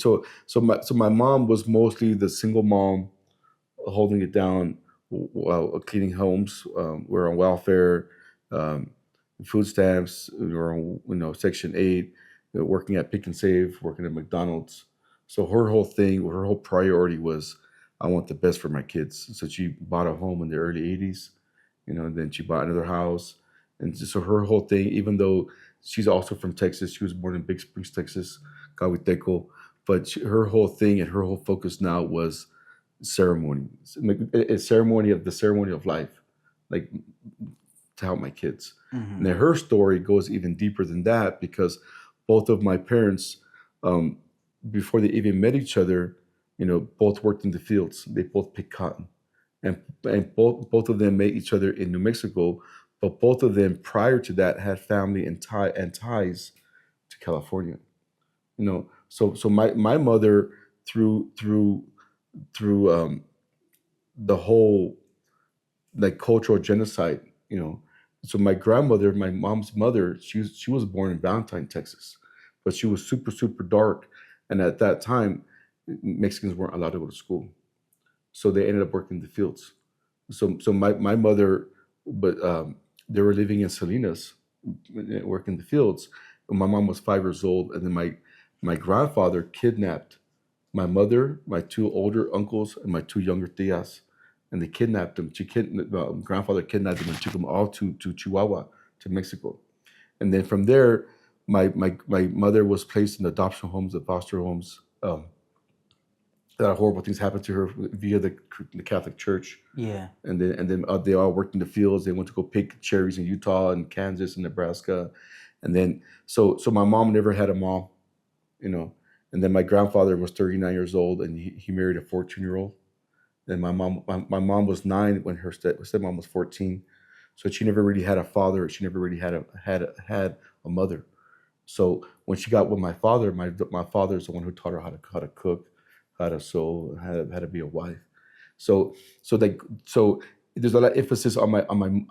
So my mom was mostly the single mom holding it down while cleaning homes. We're on welfare, um, food stamps. We were on Section 8, working at Pick and Save, working at McDonald's. So her whole priority was, I want the best for my kids. So she bought a home in the early '80s, and then she bought another house, and so her whole thing, even though she's also from Texas, she was born in Big Springs, Texas, Cahuiteco, but her whole thing and her whole focus now was ceremony, a ceremony of life, like to help my kids. Mm-hmm. Now her story goes even deeper than that because both of my parents, um, before they even met each other, both worked in the fields. They both picked cotton, and both of them met each other in New Mexico. But both of them, prior to that, had family and ties to California. So my mother, through the whole like cultural genocide. So my grandmother, my mom's mother, she was born in Valentine, Texas, but she was super super dark, and at that time, Mexicans weren't allowed to go to school, so they ended up working in the fields. So my mother, but they were living in Salinas, working in the fields. When my mom was 5 years old, and then my grandfather kidnapped my mother, my two older uncles, and my two younger tias, and they kidnapped them. Grandfather kidnapped them and took them all to Chihuahua, to Mexico. And then from there, my mother was placed in adoption homes, the foster homes. That horrible things happened to her via the Catholic Church. Yeah. And then they all worked in the fields. They went to go pick cherries in Utah and Kansas and Nebraska, and then so my mom never had a mom, you know. And then my grandfather was 39 years old, and he married a 14-year-old. Then my mom was 9 when her stepmom was 14, so she never really had a father. She never really had a mother. So when she got with my father, my father is the one who taught her how to cook, how to sew, how to be a wife. So so there's a lot of emphasis on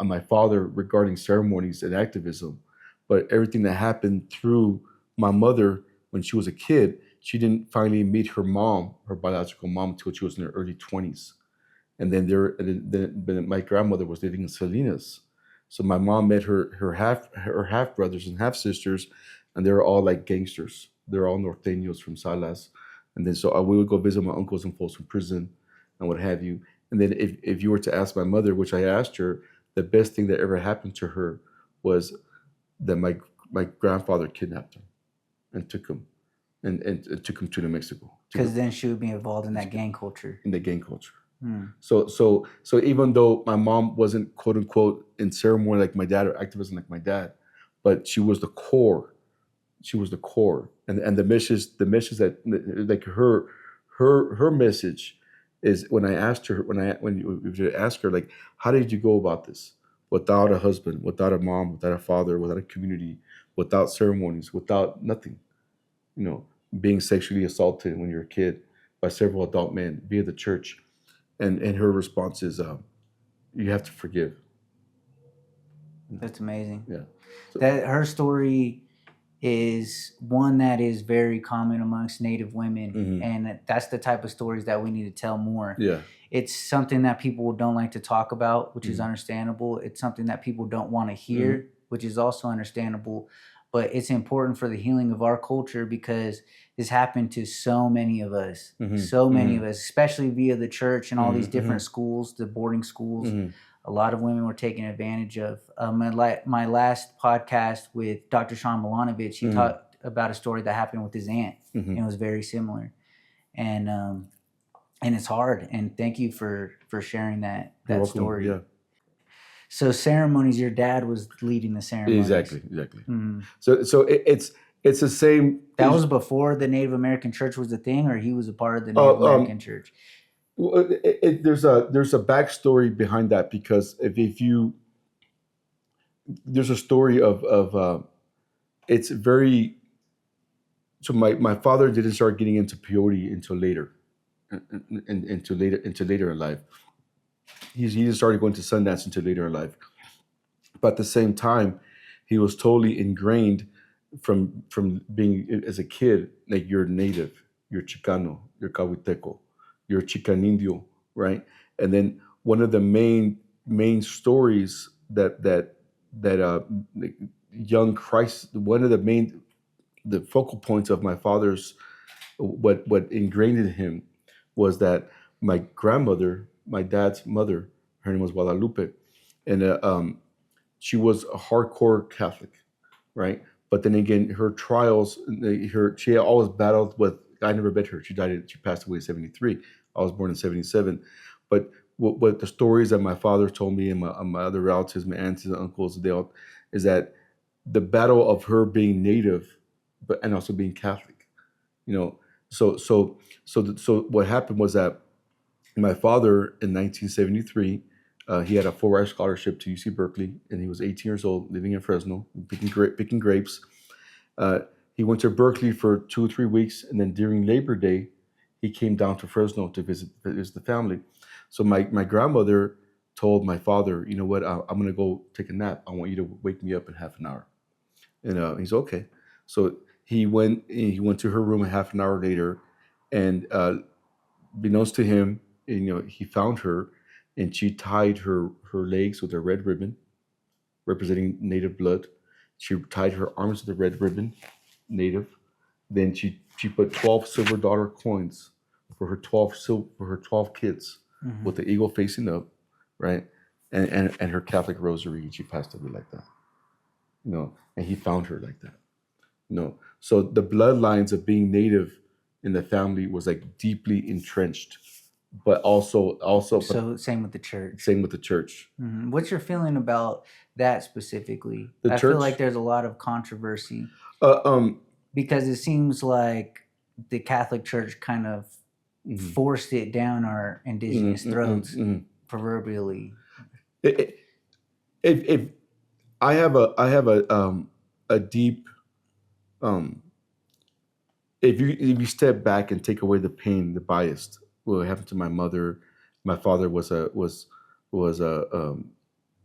my father regarding ceremonies and activism, but everything that happened through my mother when she was a kid, she didn't finally meet her mom, her biological mom, until she was in her early 20s. And then my grandmother was living in Salinas, so my mom met her half brothers and half sisters, and they were all like gangsters. They're all norteños from Salas, and then so we would go visit my uncles in Folsom Prison, and what have you. And then if you were to ask my mother, which I asked her, the best thing that ever happened to her was that my grandfather kidnapped her and took him and took him to New Mexico. Because then she would be involved in that gang culture. In the gang culture. Hmm. So even though my mom wasn't quote unquote in ceremony like my dad or activism like my dad, but she was the core. She was the core, and the message that like her message is when I asked her when you ask her, like, how did you go about this without a husband, without a mom, without a father, without a community, without ceremonies, without nothing, you know, being sexually assaulted when you're a kid by several adult men via the church. And her response is, you have to forgive. That's amazing. Yeah. So, That her story is one that is very common amongst Native women, Mhm. and that's the type of stories that we need to tell more. yeah. It's something that people don't like to talk about, which is Mhm. understandable. It's something that people don't want to hear, which is also understandable. But it's important for the healing of our culture because this happened to so many of us, Mhm. so many Mhm. of us, especially via the church and all these Mhm. different Mhm. schools, the boarding schools. Mhm. A lot of women were taken advantage of. My last podcast with Dr. Sean Milanovich, he Mhm. talked about a story that happened with his aunt, Mhm. and it was very similar. And it's hard. And thank you for sharing You're that welcome. story. Yeah. So ceremonies, your dad was leading the ceremonies. Exactly. Mhm. So it's the same. That was before the Native American church was a thing, or he was a part of the Oh, Native American church. Well, there's a backstory behind that because if you there's a story of it's very so my father didn't start getting into peyote until later, into later in life. He just started going to Sundance until later in life. But at the same time, he was totally ingrained from being as a kid, like you're native. you're Chicano, you're Cahuiteco, you're Chicanindio, right? And then one of the main stories that young Christ, one of the focal points of my father's, what ingrained in him was that my grandmother, my dad's mother, her name was Guadalupe, and she was a hardcore Catholic, right? But then again, her trials, she always battled with. I never met her. She passed away in '73. I was born in '77. But what the stories that my father told me and my other relatives, my aunts and uncles, they all, is that the battle of her being native, but and also being Catholic. You know, so what happened was that my father in 1973, he had a full ride scholarship to UC Berkeley, and he was 18 years old, living in Fresno, picking grapes. Uh, he went to Berkeley for 2 or 3 weeks, and then during Labor Day, he came down to Fresno to visit the family. So my grandmother told my father, you know what, I'm gonna go take a nap. I want you to wake me up in half an hour. And he's okay. So he went to her room a half an hour later, and beknownst to him, he found her, and she tied her legs with a red ribbon representing native blood. She tied her arms with a red ribbon, native. Then she put 12 silver dollar coins for her 12 kids, Hmm. with the eagle facing up, right? And her Catholic rosary, and she passed away like that. And he found her like that. So the bloodlines of being native in the family was like deeply entrenched, but but So same with the church. same with the church. What's your feeling about that specifically? The I feel like church, there's a lot of controversy uh, um, because it seems like the Catholic Church kind of mhm, forced it down our mhm, indigenous mhm, throats, mhm. proverbially. It- it- if I have a deep, um if you step back and take away the pain, the bias, what happened to my mother. My father was a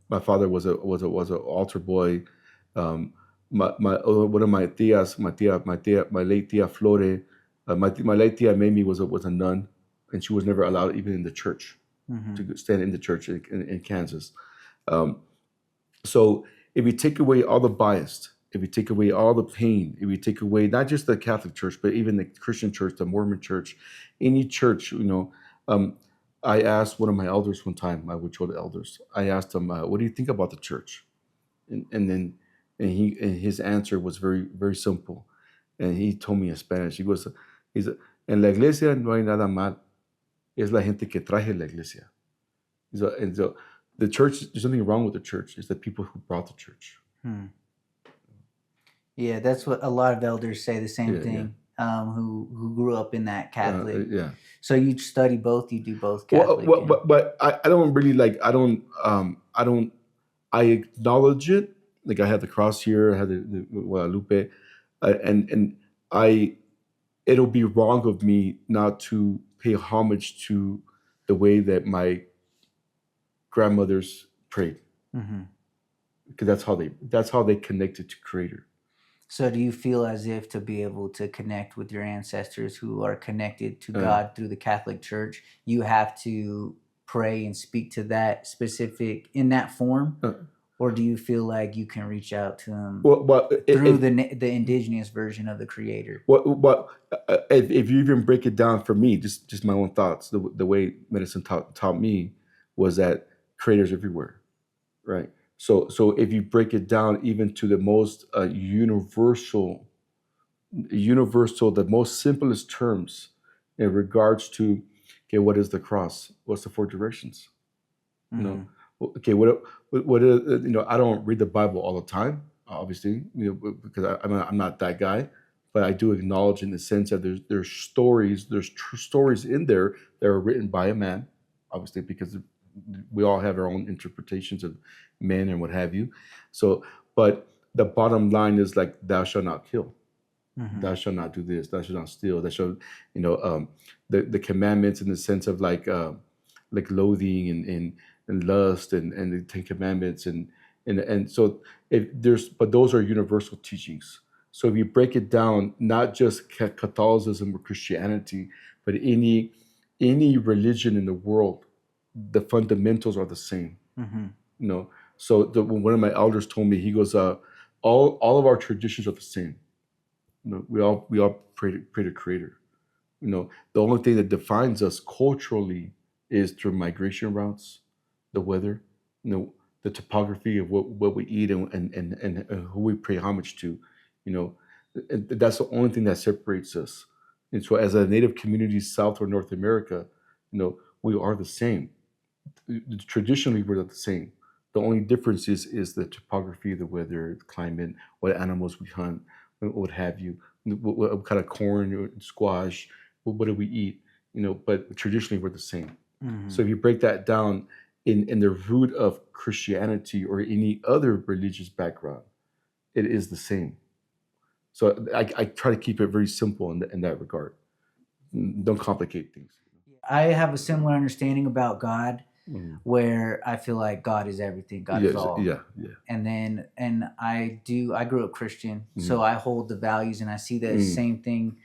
my father was a altar boy. One of my tias, my late tia Flore, my late tia Mamie was a nun, and she was never allowed even in the church Hmm. to stand in the church in Kansas. Um, so if you take away all the bias, if you take away all the pain, if you take away not just the Catholic Church, but even the Christian Church, the Mormon Church, any church, um, I asked one of my elders one time, my Huichol elders, I asked him, "What do you think about the church?" And then and his answer was very very simple, and he told me in Spanish. He's en la iglesia no hay nada mal, es la gente que traje la iglesia. And so the church, there's nothing wrong with the church. It's the people who brought the church. Hmm. Yeah, that's what a lot of elders say. The same Yeah, yeah, thing. Who grew up in that Catholic. yeah. So you study both. You do both Well, Catholic and. but I don't really like. I don't. I acknowledge it. Like I had the cross here. I had the Guadalupe, and I. It'll be wrong of me not to pay homage to the way that my grandmothers prayed, Mhm. because that's how they connected to Creator. So do you feel as if to be able to connect with your ancestors who are connected to Uh, God through the Catholic Church, you have to pray and speak to that specific in that form, uh, or do you feel like you can reach out to them well, through the indigenous version of the Creator? if you even break it down for me, just my own thoughts, the way medicine taught me was that Creator's everywhere, right? So if you break it down even to the most universal, the most simplest terms in regards to, okay, what is the cross? What's the four directions? You know, Hmm. okay, I don't read the Bible all the time, obviously, because I'm not that guy, but I do acknowledge in the sense that there's true stories in there that are written by a man, obviously, because we all have our own interpretations of men and what have you. So, but the bottom line is like, thou shalt not kill, Hmm. thou shalt not do this, thou shalt not steal, thou shalt, the commandments in the sense of like loathing and lust and the Ten Commandments and so if there's but those are universal teachings. So if you break it down, not just Catholicism or Christianity, but any religion in the world, the fundamentals are the same. Mm-hmm. You know, so one of my elders told me, he goes, all of our traditions are the same. You know, we all pray to Creator. You know, the only thing that defines us culturally is through migration routes, the weather, you know, the topography of what we eat and who we pay homage to. You know, and that's the only thing that separates us. And so, as a native community, South or North America, you know, we are the same. Traditionally, we're the same. The only difference is the topography, the weather, the climate, what animals we hunt, what have you, what kind of corn or squash, what do we eat, you know. But traditionally, we're the same. Mm-hmm. So if you break that down in the root of Christianity or any other religious background, it is the same. So I try to keep it very simple in that regard. Don't complicate things. I have a similar understanding about God, Mhm. where I feel like God is everything, God is all. Yeah. And I grew up Christian, so Mhm. I hold the values, and I see the same thing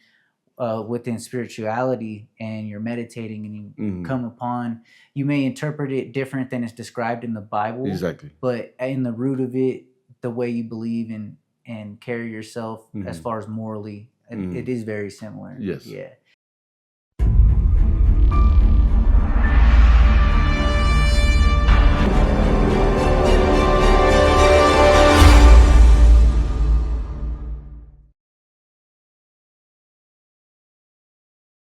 within spirituality. And you're meditating, and you come upon, you may interpret it different than it's described in the Bible, Exactly. but in the root of it, the way you believe and carry yourself as far as morally, it is very similar. Yes. Yeah.